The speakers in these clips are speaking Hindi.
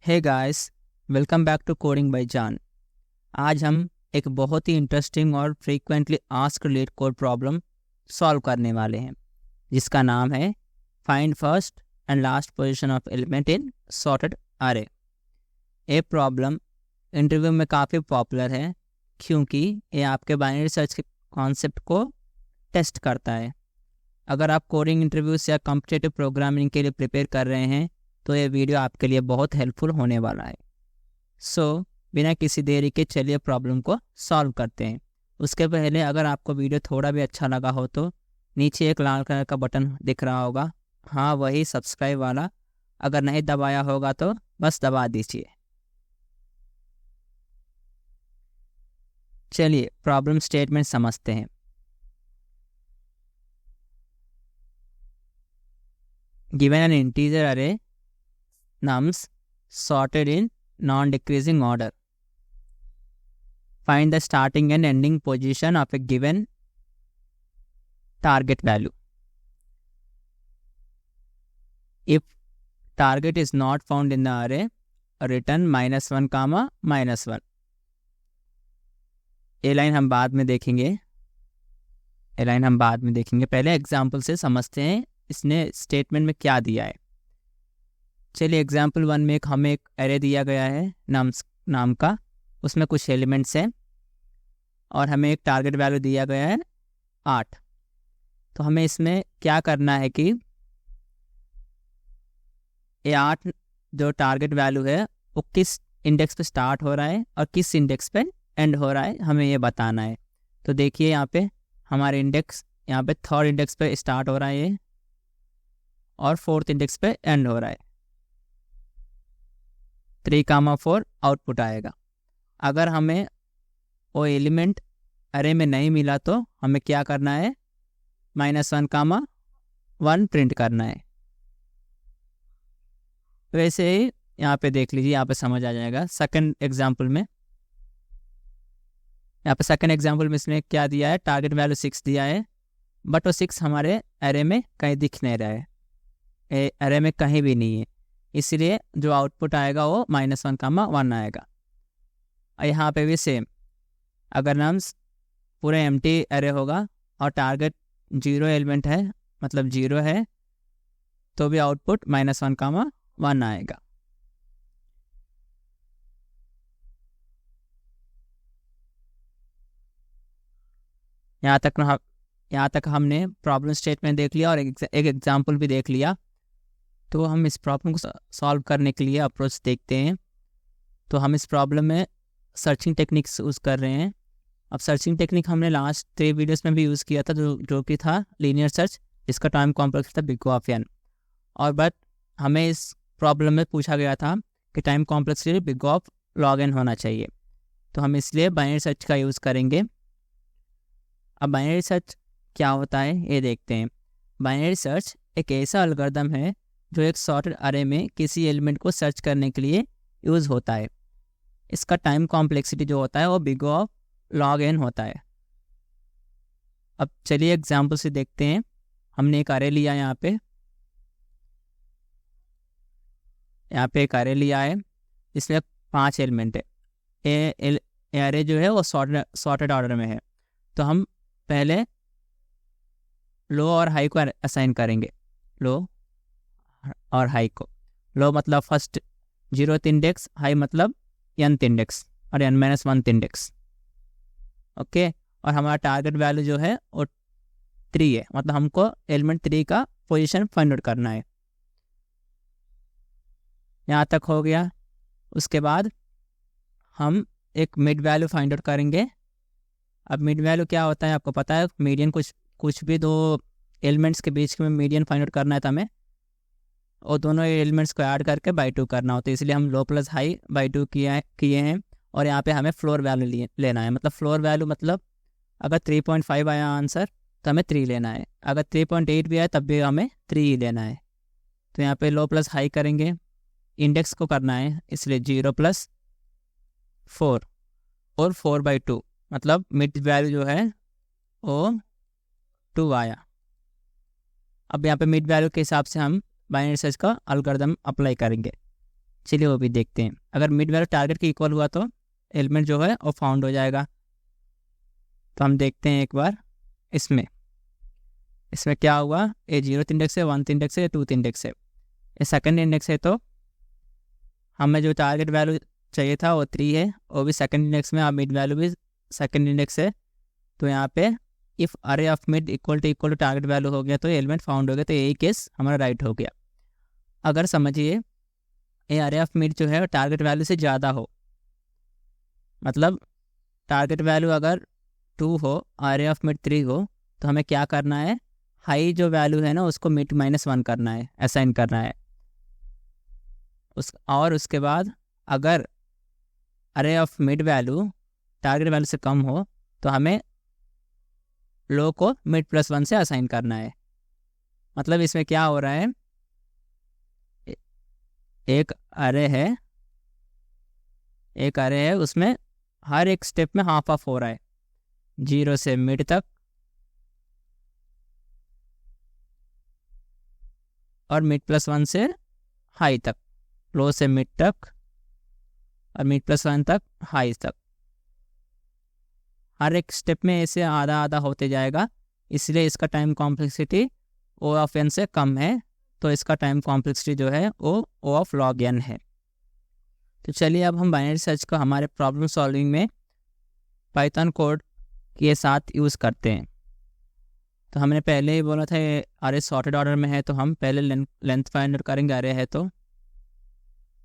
Hey guys, welcome back to coding by Jaan. आज हम एक बहुत ही इंटरेस्टिंग और frequently asked LeetCode problem solve करने वाले हैं, जिसका नाम है find first and last position of element in sorted array. ये प्रॉब्लम इंटरव्यू में काफ़ी पॉपुलर है क्योंकि ये आपके बाइनरी सर्च के कॉन्सेप्ट को टेस्ट करता है। अगर आप कोडिंग इंटरव्यूज या कॉम्पिटिटिव प्रोग्रामिंग के लिए प्रिपेयर कर रहे हैं तो ये वीडियो आपके लिए बहुत हेल्पफुल होने वाला है। बिना किसी देरी के चलिए प्रॉब्लम को सॉल्व करते हैं। उसके पहले अगर आपको वीडियो थोड़ा भी अच्छा लगा हो तो नीचे एक लाल कलर का बटन दिख रहा होगा, हाँ वही सब्सक्राइब वाला, अगर नहीं दबाया होगा तो बस दबा दीजिए। चलिए प्रॉब्लम स्टेटमेंट समझते हैं। गिवन एन इंटीजर अरे nums sorted in non-decreasing order. Find the starting and ending position of a given target value. If target is not found in the array, return -1, -1. ये लाइन हम बाद में देखेंगे, पहले एग्जाम्पल से समझते हैं इसने स्टेटमेंट में क्या दिया है। चलिए एग्जाम्पल 1 में हमें एक एरे दिया गया है नाम का, उसमें कुछ एलिमेंट्स हैं और हमें एक टारगेट वैल्यू दिया गया है 8। तो हमें इसमें क्या करना है कि ये 8 जो टारगेट वैल्यू है वो किस इंडेक्स पे स्टार्ट हो रहा है और किस इंडेक्स पे एंड हो रहा है, हमें ये बताना है। तो देखिए यहाँ पे हमारे इंडेक्स, यहाँ पे 3rd इंडेक्स पे स्टार्ट हो रहा है ये और 4th इंडेक्स पे एंड हो रहा है। 3, 4 आउटपुट आएगा। अगर हमें वो एलिमेंट अरे में नहीं मिला तो हमें क्या करना है, -1, 1 प्रिंट करना है। वैसे ही यहाँ पे देख लीजिए, यहाँ पे समझ आ जाएगा। सेकंड एग्जांपल में इसने क्या दिया है, टारगेट वैल्यू 6 दिया है, बट वो 6 हमारे अरे में कहीं दिख नहीं रहा है, अरे में कहीं भी नहीं है, इसलिए जो आउटपुट आएगा वो -1, 1 आएगा। यहाँ पे भी सेम, अगर नम्स पूरे एम्प्टी अरे होगा और टारगेट 0 एलिमेंट है, मतलब 0 है, तो भी आउटपुट -1, 1 आएगा। यहाँ तक हमने प्रॉब्लम स्टेटमेंट देख लिया और एक एग्जाम्पल भी देख लिया। तो हम इस प्रॉब्लम को सॉल्व करने के लिए अप्रोच देखते हैं। तो हम इस प्रॉब्लम में सर्चिंग टेक्निक्स यूज़ कर रहे हैं। अब सर्चिंग टेक्निक हमने लास्ट 3 वीडियोस में भी यूज़ किया था, जो कि था लीनियर सर्च, जिसका टाइम कॉम्प्लेक्स था बिग ऑफ एन। और बट हमें इस प्रॉब्लम में पूछा गया था कि टाइम कॉम्प्लेक्स के लिए बिग ऑफ लॉग एन होना चाहिए, तो हम इसलिए बाइनरी सर्च का यूज़ करेंगे। अब बाइनरी सर्च क्या होता है ये देखते हैं। बाइनरी सर्च एक ऐसा एल्गोरिथम है जो एक सॉर्टेड अरे में किसी एलिमेंट को सर्च करने के लिए यूज़ होता है। इसका टाइम कॉम्प्लेक्सिटी जो होता है वो बिग ऑफ लॉग एन होता है। अब चलिए एग्जाम्पल से देखते हैं। हमने एक अरे लिया, यहाँ पे एक अरे लिया है, इसमें 5 एलिमेंट है। ये अरे जो है वो सॉर्टेड ऑर्डर में है। तो हम पहले लो और हाई को असाइन करेंगे, लो और हाई को। लो मतलब फर्स्ट 0th इंडेक्स, हाई मतलब nth इंडेक्स और n-1th इंडेक्स। ओके, और हमारा टारगेट वैल्यू जो है वो 3 है, मतलब हमको एलिमेंट 3 का पोजीशन फाइंड आउट करना है। यहाँ तक हो गया। उसके बाद हम एक मिड वैल्यू फाइंड आउट करेंगे। अब मिड वैल्यू क्या होता है आपको पता है, मीडियन, कुछ भी 2 एलिमेंट्स के बीच में मीडियन फाइंड आउट करना है तो हमें और दोनों एलिमेंट्स को ऐड करके बाई 2 करना होता है, इसलिए हम लो प्लस हाई बाई 2 किए हैं। और यहाँ पे हमें फ्लोर वैल्यू लेना है, मतलब फ्लोर वैल्यू मतलब अगर 3.5 आया आंसर तो हमें 3 लेना है, अगर 3.8 भी आया तब भी हमें 3 ही लेना है। तो यहाँ पे लो प्लस हाई करेंगे, इंडेक्स को करना है, इसलिए 0 + 4 और 4/2, मतलब मिड वैल्यू जो है वो 2 आया। अब यहाँ पे मिड वैल्यू के हिसाब से हम बाइनरी सर्च का एल्गोरिथम अप्लाई करेंगे। चलिए वो भी देखते हैं। अगर मिड वैल्यू टारगेट के इक्वल हुआ तो एलिमेंट जो है वो फाउंड हो जाएगा। तो हम देखते हैं एक बार इसमें क्या हुआ। ए 0th इंडेक्स है, 1th इंडेक्स है, 2th इंडेक्स है, ये सेकंड इंडेक्स है। तो हमें जो टारगेट वैल्यू चाहिए था वो 3 है, वो भी सेकंड इंडेक्स में। अब मिड वैल्यू भी सेकंड इंडेक्स है। तो यहाँ पे if array of mid equal to target value हो गया तो एलिमेंट फाउंड हो गया। तो यही केस हमारा राइट हो गया। अगर समझिए ये अरे ऑफ मिड जो है टारगेट वैल्यू से ज़्यादा हो, मतलब टारगेट वैल्यू अगर 2 हो, अरे ऑफ मिड 3 हो, तो हमें क्या करना है, हाई जो वैल्यू है ना उसको मिड -1 करना है, असाइन करना है और उसके बाद अगर अरे of mid value target value से कम हो तो हमें लो को मिड +1 से असाइन करना है। मतलब इसमें क्या हो रहा है, एक अरे है, उसमें हर एक स्टेप में हाफ ऑफ हो रहा है, 0 से मिड तक और मिड +1 से हाई तक, लो से मिड तक और मिड +1 तक हाई तक। हर एक स्टेप में ऐसे आधा आधा होते जाएगा, इसलिए इसका time complexity O of n से कम है। तो इसका टाइम कॉम्प्लेक्सिटी जो है वो O ऑफ log n है। तो चलिए अब हम बाइनरी सर्च को हमारे प्रॉब्लम सॉल्विंग में पाइथन कोड के साथ यूज़ करते हैं। तो हमने पहले ही बोला था अरे सॉर्टेड ऑर्डर में है, तो हम पहले लेंथ फाइंड आउट करेंगे अरे है तो,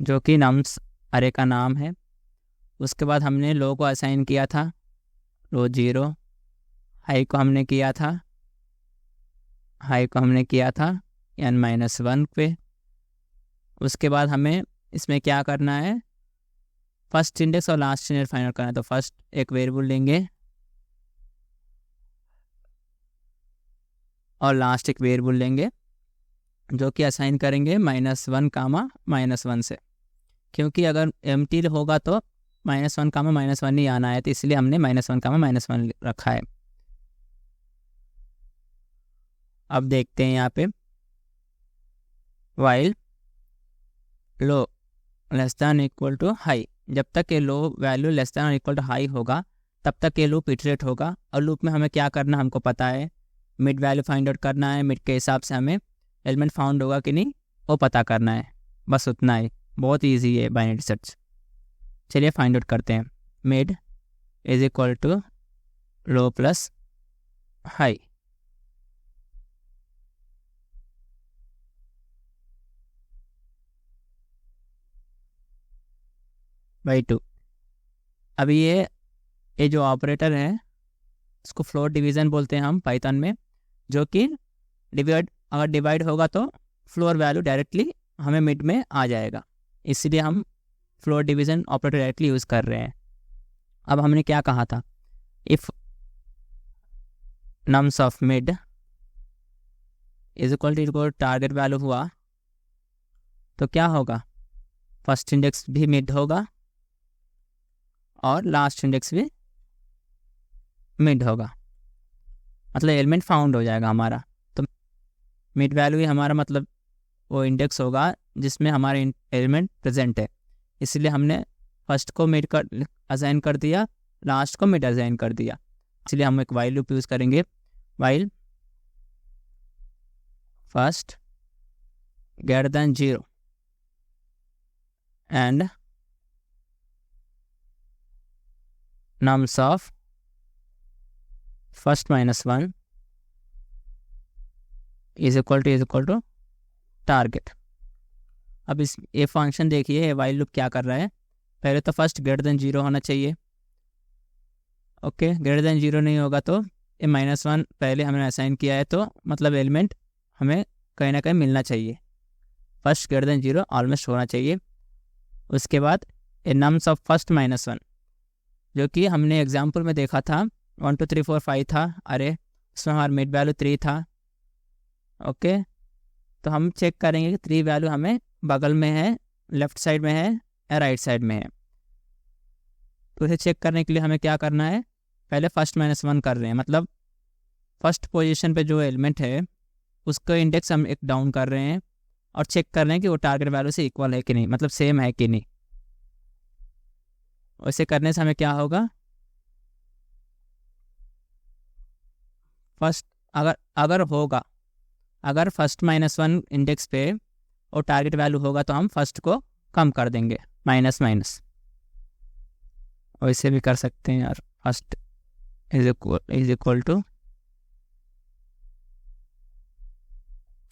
जो कि नम्स अरे का नाम है। उसके बाद हमने लो को असाइन किया था, लो 0, हाई को हमने किया था n-1 पे। उसके बाद हमें इसमें क्या करना है, फर्स्ट इंडेक्स और लास्ट इंडेक्स फाइंड आउट करना है। तो फर्स्ट एक वेरिएबल लेंगे और लास्ट एक वेरिएबल लेंगे, जो कि असाइन करेंगे -1, -1 से, क्योंकि अगर एम्प्टी होगा तो -1, -1 नहीं आना है, तो इसलिए हमने -1, -1 रखा है। अब देखते हैं यहाँ पे while low less than equal to high, जब तक ये low value less than equal to high होगा तब तक ये लूप इटरेट होगा। और लूप में हमें क्या करना हमको पता है, मिड वैल्यू फाइंड आउट करना है, मिड के हिसाब से हमें एलिमेंट फाउंड होगा कि नहीं वो पता करना है, बस उतना ही। बहुत ईजी है बाइनरी सर्च। चलिए फाइंड आउट करते हैं। Mid is equal to low plus high. By 2। अभी ये जो ऑपरेटर है इसको फ्लोट डिवीज़न बोलते हैं हम पाइथन में, जो कि अगर डिवाइड होगा तो फ्लोर वैल्यू डायरेक्टली हमें मिड में आ जाएगा, इसलिए हम floor division operator directly use कर रहे हैं। अब हमने क्या कहा था, if nums of mid is equal to target value हुआ तो क्या होगा, फर्स्ट इंडेक्स भी मिड होगा और लास्ट इंडेक्स भी मिड होगा, मतलब एलिमेंट फाउंड हो जाएगा हमारा। तो मिड वैल्यू ही हमारा मतलब वो इंडेक्स होगा जिसमें हमारे एलिमेंट प्रेजेंट है, इसलिए हमने फर्स्ट को मिड कर असाइन कर दिया, लास्ट को मिड असाइन कर दिया। इसलिए हम एक वाइल लूप यूज़ करेंगे, while first greater than 0 and nums of first -1 is equal to target. अब इस ये फंक्शन देखिए, वाइल लूप क्या कर रहा है, पहले तो फर्स्ट ग्रेटर देन 0 होना चाहिए। ओके, ग्रेटर देन 0 नहीं होगा तो ये -1 पहले हमने असाइन किया है, तो मतलब एलिमेंट हमें कहीं ना कहीं मिलना चाहिए। फर्स्ट ग्रेटर देन 0 ऑलमोस्ट होना चाहिए। उसके बाद ए नम्स ऑफ फर्स्ट -1, जो कि हमने एग्जाम्पल में देखा था 1 2 3 4 5 था, अरे उसमें हमारा मिड वैल्यू 3 था। ओके, तो हम चेक करेंगे कि 3 वैल्यू हमें बगल में है, लेफ़्ट साइड में है या राइट साइड में है। तो इसे चेक करने के लिए हमें क्या करना है, पहले फर्स्ट -1 कर रहे हैं, मतलब फर्स्ट पोजीशन पे जो एलिमेंट है उसका इंडेक्स हम एक डाउन कर रहे हैं और चेक कर रहे हैं कि वो टारगेट वैल्यू से इक्वल है कि नहीं, मतलब सेम है कि नहीं। वैसे करने से हमें क्या होगा, फर्स्ट अगर होगा, अगर फर्स्ट -1 इंडेक्स पे और टारगेट वैल्यू होगा तो हम फर्स्ट को कम कर देंगे, माइनस माइनस। वैसे भी कर सकते हैं यार, first is equal to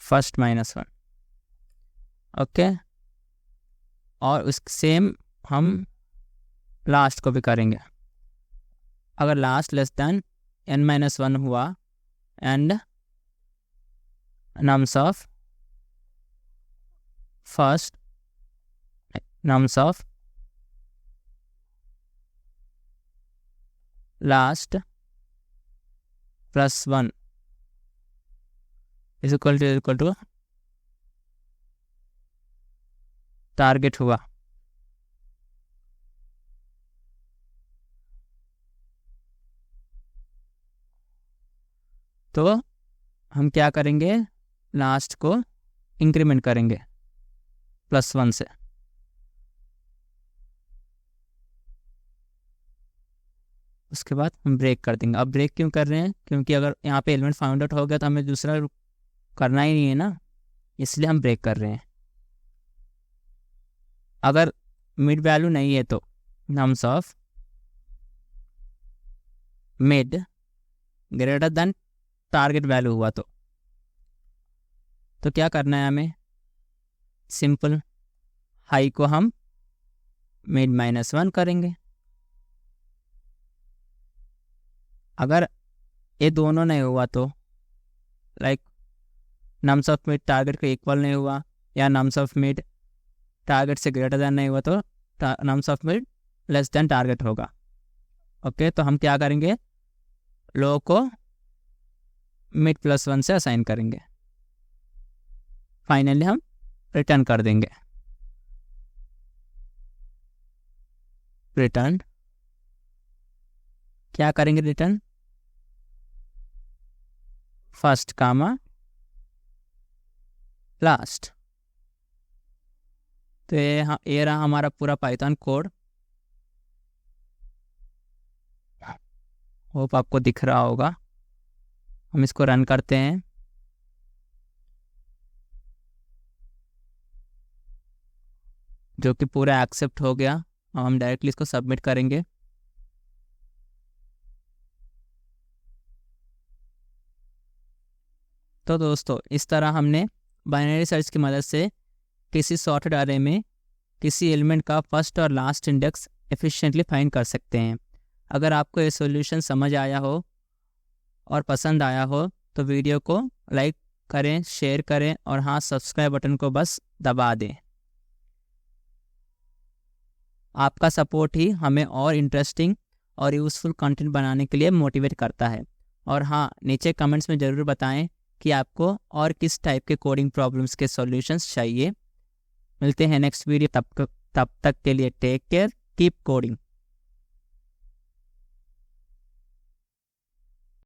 first -1, okay. और उस सेम हम लास्ट को भी करेंगे। अगर लास्ट लेस देन n-1 हुआ and nums of first nums of last +1 is equal to target हुआ, तो हम क्या करेंगे, लास्ट को इंक्रीमेंट करेंगे +1 से। उसके बाद हम ब्रेक कर देंगे। अब ब्रेक क्यों कर रहे हैं, क्योंकि अगर यहाँ पे एलिमेंट फाउंड आउट हो गया तो हमें दूसरा करना ही नहीं है ना, इसलिए हम ब्रेक कर रहे हैं। अगर मिड वैल्यू नहीं है तो nums of mid greater than target value हुआ तो क्या करना है हमें, सिंपल हाई को हम मिड -1 करेंगे। अगर ये दोनों नहीं हुआ तो like nums of mid target के इक्वल नहीं हुआ या नम्स ऑफ मिड टारगेट से ग्रेटर देन नहीं हुआ तो nums of mid less than target होगा, ओके। तो हम क्या करेंगे, लो को मिड +1 से असाइन करेंगे, फाइनली हम रिटर्न कर देंगे। रिटर्न क्या करेंगे, रिटर्न फर्स्ट कामा लास्ट। तो ये रहा हमारा पूरा पाइथन कोड। होप आपको दिख रहा होगा। हम इसको रन करते हैं। जो कि पूरा एक्सेप्ट हो गया। अब हम डायरेक्टली इसको सबमिट करेंगे। तो दोस्तों, इस तरह हमने बाइनरी सर्च की मदद से किसी सॉर्टेड अरे में किसी एलिमेंट का फर्स्ट और लास्ट इंडेक्स एफिशिएंटली फाइंड कर सकते हैं। अगर आपको ये सॉल्यूशन समझ आया हो और पसंद आया हो तो वीडियो को लाइक करें, शेयर करें और हाँ, सब्सक्राइब बटन को बस दबा दें। आपका सपोर्ट ही हमें और इंटरेस्टिंग और यूज़फुल कंटेंट बनाने के लिए मोटिवेट करता है। और हाँ, नीचे कमेंट्स में ज़रूर बताएं कि आपको और किस टाइप के कोडिंग प्रॉब्लम्स के सॉल्यूशंस चाहिए। मिलते हैं नेक्स्ट वीडियो, तब तक के लिए टेक केयर, कीप कोडिंग।